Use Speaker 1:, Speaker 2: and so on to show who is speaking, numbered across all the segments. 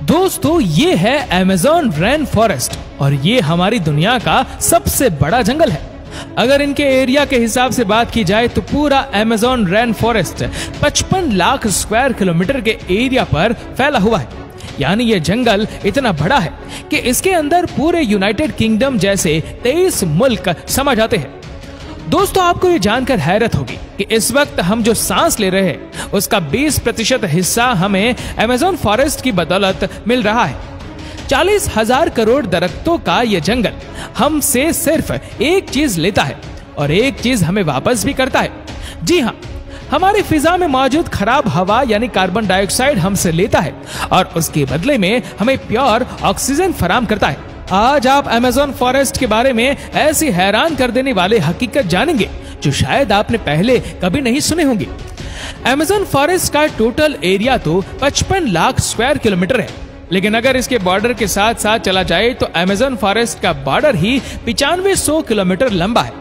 Speaker 1: दोस्तों ये है अमेज़न रेन फॉरेस्ट और ये हमारी दुनिया का सबसे बड़ा जंगल है। अगर इनके एरिया के हिसाब से बात की जाए तो पूरा Amazon rain forest 55 lakh square kilometre के एरिया पर फैला हुआ है। यानी ये जंगल इतना बड़ा है कि इसके अंदर पूरे यूनाइटेड किंगडम जैसे 23 मुल्क समा जाते हैं। दोस्तों आपको ये जानकर हैरत होगी कि इस वक्त हम जो सांस ले रहे हैं उसका 20% हिस्सा हमें अमेज़न फॉरेस्ट की बदौलत मिल रहा है। 40,000 करोड़ दरख्तों का ये जंगल हमसे सिर्फ एक चीज लेता है और एक चीज हमें वापस भी करता है। जी हाँ, हमारी फिजा में मौजूद खराब हवा यानी कार्बन डाइऑक्साइड हमसे लेता है और उसके बदले में हमें प्योर ऑक्सीजन फराहम करता है। आज आप अमेज़न फॉरेस्ट के बारे में ऐसी हैरान कर देने वाले हकीकत जानेंगे जो शायद आपने पहले कभी नहीं सुने होंगे। अमेज़न फॉरेस्ट का टोटल एरिया तो 55 लाख स्क्वायर किलोमीटर है, लेकिन अगर इसके बॉर्डर के साथ साथ चला जाए तो अमेज़न फॉरेस्ट का बॉर्डर ही 9500 किलोमीटर लंबा है।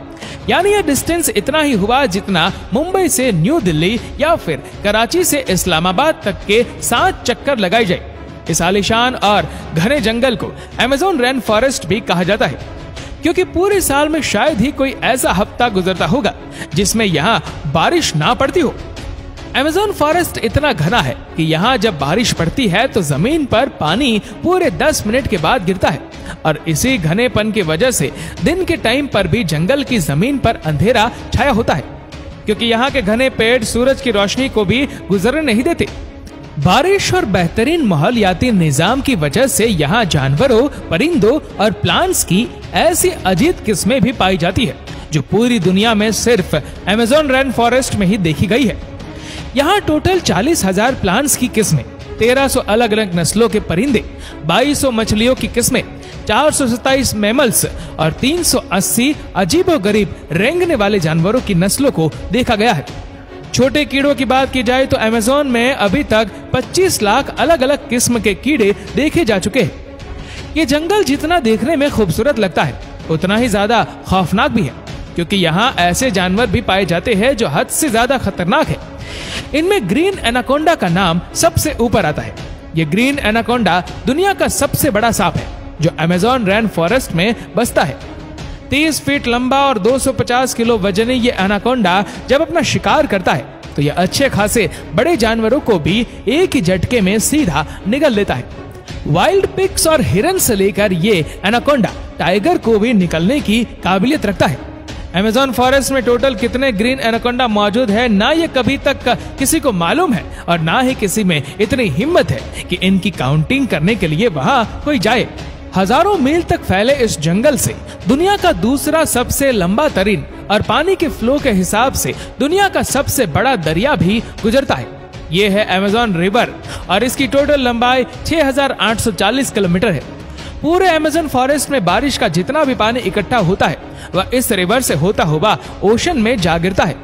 Speaker 1: यानी यह डिस्टेंस इतना ही हुआ जितना मुंबई से न्यू दिल्ली या फिर कराची से इस्लामाबाद तक के 7 चक्कर लगाए जाए। इस आलीशान और घने जंगल को अमेज़न रेन फॉरेस्ट भी कहा जाता है, क्योंकि पूरे साल में शायद ही कोई ऐसा हफ्ता गुजरता होगा जिसमें यहाँ बारिश ना पड़ती हो। अमेज़न फॉरेस्ट इतना घना है कि यहाँ जब बारिश पड़ती है तो जमीन पर पानी पूरे 10 मिनट के बाद गिरता है और इसी घनेपन की वजह से दिन के टाइम पर भी जंगल की जमीन पर अंधेरा छाया होता है, क्योंकि यहाँ के घने पेड़ सूरज की रोशनी को भी गुजरने नहीं देते। बारिश और बेहतरीन माहौलियाती निजाम की वजह से यहाँ जानवरों, परिंदों और प्लांट्स की ऐसी अजीब किस्में भी पाई जाती है जो पूरी दुनिया में सिर्फ अमेज़न रेन फॉरेस्ट में ही देखी गई है। यहाँ टोटल 40,000 प्लांट्स की किस्में, 1300 अलग अलग नस्लों के परिंदे, 2200 मछलियों की किस्में, 427 मैमल्स और 380 अजीबोगरीब रेंगने वाले जानवरों की नस्लों को देखा गया है। छोटे कीड़ों की बात की जाए तो अमेज़न में अभी तक 25 लाख अलग अलग किस्म के कीड़े देखे जा चुके हैं। ये जंगल जितना देखने में खूबसूरत लगता है उतना ही ज्यादा खौफनाक भी है, क्योंकि यहाँ ऐसे जानवर भी पाए जाते हैं जो हद से ज्यादा खतरनाक है। इनमें ग्रीन एनाकोंडा का नाम सबसे ऊपर आता है। ये ग्रीन एनाकोंडा दुनिया का सबसे बड़ा सांप है जो अमेज़न रेन फॉरेस्ट में बसता है। 30 फीट लंबा और 250 किलो वजनी ये एनाकोंडा जब अपना शिकार करता है तो ये अच्छे खासे बड़े जानवरों को भी एक ही झटके में सीधा निगल लेता है। वाइल्ड पिग्स और हिरन से लेकर ये एनाकोंडा टाइगर को भी निकलने की काबिलियत रखता है। अमेज़न फॉरेस्ट में टोटल कितने ग्रीन एनाकोंडा मौजूद है ना ये कभी तक किसी को मालूम है और ना ही किसी में इतनी हिम्मत है कि इनकी काउंटिंग करने के लिए वहां कोई जाए। हजारों मील तक फैले इस जंगल से दुनिया का दूसरा सबसे लंबा तरीन और पानी के फ्लो के हिसाब से दुनिया का सबसे बड़ा दरिया भी गुजरता है। ये है अमेज़न रिवर और इसकी टोटल लंबाई 6,840 किलोमीटर है। पूरे अमेज़न फॉरेस्ट में बारिश का जितना भी पानी इकट्ठा होता है वह इस रिवर से होता हुआ ओशन में जा गिरता है।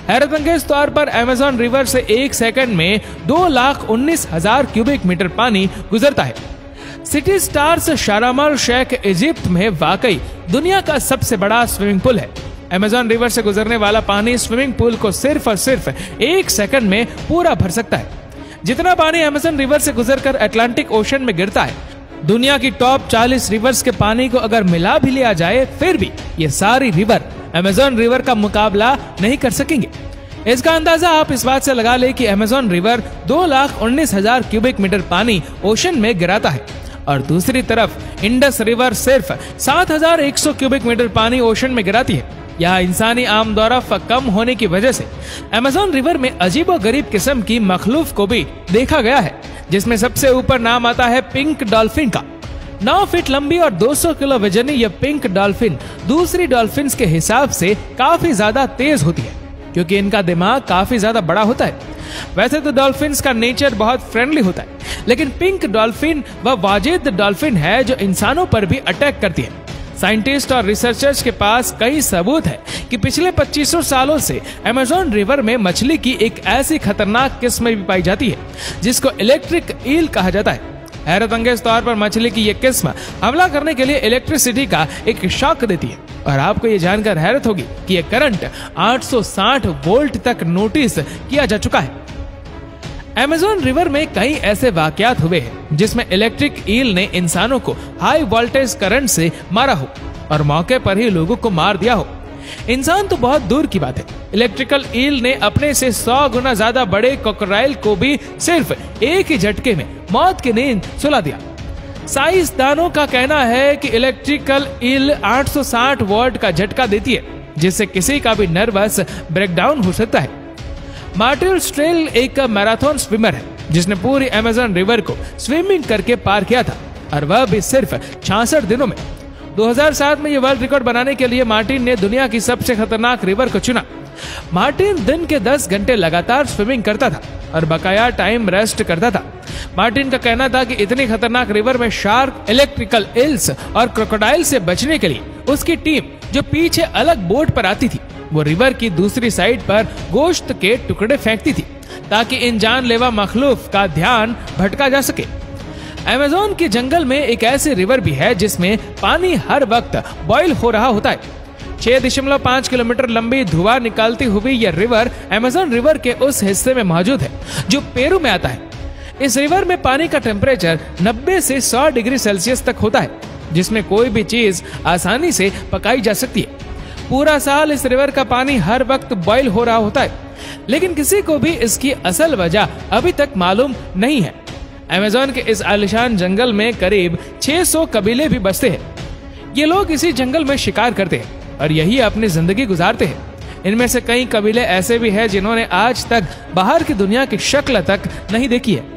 Speaker 1: हैरतअंगेज तौर पर अमेज़न रिवर से एक सेकंड में 2,19,000 क्यूबिक मीटर पानी गुजरता है। सिटी स्टार्स शारम अल शेख इजिप्ट में वाकई दुनिया का सबसे बड़ा स्विमिंग पूल है। अमेज़न रिवर से गुजरने वाला पानी स्विमिंग पूल को सिर्फ और सिर्फ एक सेकंड में पूरा भर सकता है। जितना पानी अमेज़न रिवर से गुजरकर अटलांटिक ओशन में गिरता है, दुनिया की टॉप 40 रिवर्स के पानी को अगर मिला भी लिया जाए फिर भी ये सारी रिवर अमेज़न रिवर का मुकाबला नहीं कर सकेंगे। इसका अंदाजा आप इस बात से लगा ले कि अमेज़न रिवर 2,19,000 क्यूबिक मीटर पानी ओशन में गिराता है और दूसरी तरफ इंडस रिवर सिर्फ 7,100 क्यूबिक मीटर पानी ओशन में गिराती है। यहाँ इंसानी आमदोरफ्त कम होने की वजह से अमेज़न रिवर में अजीबोगरीब किस्म की मखलूक को भी देखा गया है, जिसमें सबसे ऊपर नाम आता है पिंक डॉल्फिन का। 9 फीट लंबी और 200 किलो वजनी यह पिंक डॉल्फिन दूसरी डॉल्फिन के हिसाब से काफी ज्यादा तेज होती है, क्योंकि इनका दिमाग काफी ज्यादा बड़ा होता है। वैसे तो डॉल्फिन्स का नेचर बहुत फ्रेंडली होता है, लेकिन पिंक डॉल्फिन वह वाजिद डॉल्फिन है जो इंसानों पर भी अटैक करती है। साइंटिस्ट और रिसर्चर्स के पास कई सबूत है कि पिछले 2500 सालों से अमेज़न रिवर में मछली की एक ऐसी खतरनाक किस्म भी पाई जाती है जिसको इलेक्ट्रिक ईल कहा जाता है। हैरतअंगेज तौर पर मछली की यह किस्म हमला करने के लिए इलेक्ट्रिसिटी का एक शॉक देती है और आपको ये जानकर हैरत होगी कि यह करंट 860 वोल्ट तक नोटिस किया जा चुका है। अमेज़न रिवर में कई ऐसे वाकयात हुए हैं जिसमें इलेक्ट्रिक ईल ने इंसानों को हाई वोल्टेज करंट से मारा हो और मौके पर ही लोगों को मार दिया हो। इंसान तो बहुत दूर की बात है, इलेक्ट्रिकल ईल ने अपने से 100 गुना ज्यादा बड़े क्रोकोडाइल को भी सिर्फ एक ही झटके में मौत की नींद सुला दिया। साइंसदानों का कहना है कि इलेक्ट्रिकल ईल 860 वॉट का झटका देती है जिससे किसी का भी नर्वस ब्रेकडाउन हो सकता है। मार्टिन स्ट्रेल एक मैराथन स्विमर है जिसने पूरी अमेज़न रिवर को स्विमिंग करके पार किया था और वह भी सिर्फ 66 दिनों में। 2007 में यह वर्ल्ड रिकॉर्ड बनाने के लिए मार्टिन ने दुनिया की सबसे खतरनाक रिवर को चुना। मार्टिन दिन के 10 घंटे लगातार स्विमिंग करता था और बकाया टाइम रेस्ट करता था। मार्टिन का कहना था कि इतनी खतरनाक रिवर में शार्क, इलेक्ट्रिकल इल्स और क्रोकोडाइल से बचने के लिए उसकी टीम जो पीछे अलग बोट पर आती थी वो रिवर की दूसरी साइड पर गोश्त के टुकड़े फेंकती थी ताकि इन जानलेवा मखलूक का ध्यान भटका जा सके। अमेज़न के जंगल में एक ऐसी रिवर भी है जिसमें पानी हर वक्त बॉयल हो रहा होता है। 6.5 किलोमीटर लंबी धुआं निकालती हुई यह रिवर अमेज़न रिवर के उस हिस्से में मौजूद है जो पेरू में आता है। इस रिवर में पानी का टेम्परेचर 90 से 100 डिग्री सेल्सियस तक होता है जिसमें कोई भी चीज आसानी से पकाई जा सकती है। पूरा साल इस रिवर का पानी हर वक्त बॉयल हो रहा होता है, लेकिन किसी को भी इसकी असल वजह अभी तक मालूम नहीं है। अमेज़न के इस आलिशान जंगल में करीब 600 कबीले भी बसते हैं। ये लोग इसी जंगल में शिकार करते हैं और यही अपनी जिंदगी गुजारते हैं। इनमें से कई कबीले ऐसे भी हैं जिन्होंने आज तक बाहर की दुनिया की शक्ल तक नहीं देखी है।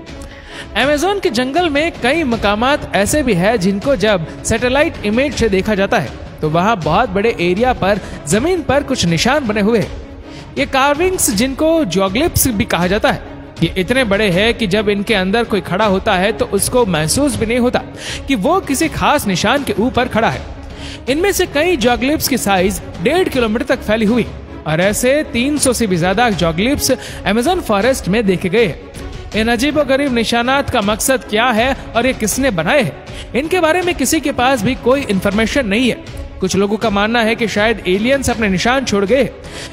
Speaker 1: अमेज़न के जंगल में कई मकामात ऐसे भी हैं जिनको जब सैटेलाइट इमेज से देखा जाता है तो वहां बहुत बड़े एरिया पर जमीन पर कुछ निशान बने हुए हैं। ये कार्विंग्स जिनको जियोग्लिफ्स भी कहा जाता है, ये इतने बड़े हैं कि जब इनके अंदर कोई खड़ा होता है तो उसको महसूस भी नहीं होता कि वो किसी खास निशान के ऊपर खड़ा है। इनमें से कई जियोग्लिफ्स की साइज 1.5 किलोमीटर तक फैली हुई और ऐसे 300 से भी ज्यादा जियोग्लिफ्स अमेज़न फॉरेस्ट में देखे गए हैं। इन अजीबोगरीब निशानात का मकसद क्या है और ये किसने बनाए हैं, इनके बारे में किसी के पास भी कोई इन्फॉर्मेशन नहीं है। कुछ लोगों का मानना है कि शायद एलियंस अपने निशान छोड़ गए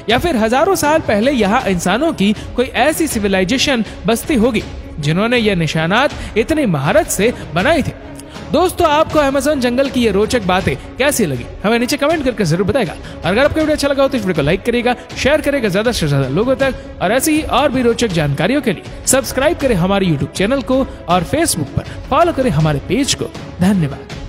Speaker 1: या फिर हजारों साल पहले यहाँ इंसानों की कोई ऐसी सिविलाइजेशन बसती होगी जिन्होंने ये निशानात इतनी महारत से बनाए थे। दोस्तों, आपको अमेज़न जंगल की ये रोचक बातें कैसी लगी हमें नीचे कमेंट करके जरूर बताएगा। और अगर आपको वीडियो अच्छा लगा हो तो इस वीडियो को लाइक करिएगा, शेयर करेगा ज्यादा से ज्यादा लोगों तक, और ऐसी ही और भी रोचक जानकारियों के लिए सब्सक्राइब करें हमारे यूट्यूब चैनल को और फेसबुक पर फॉलो करें हमारे पेज को। धन्यवाद।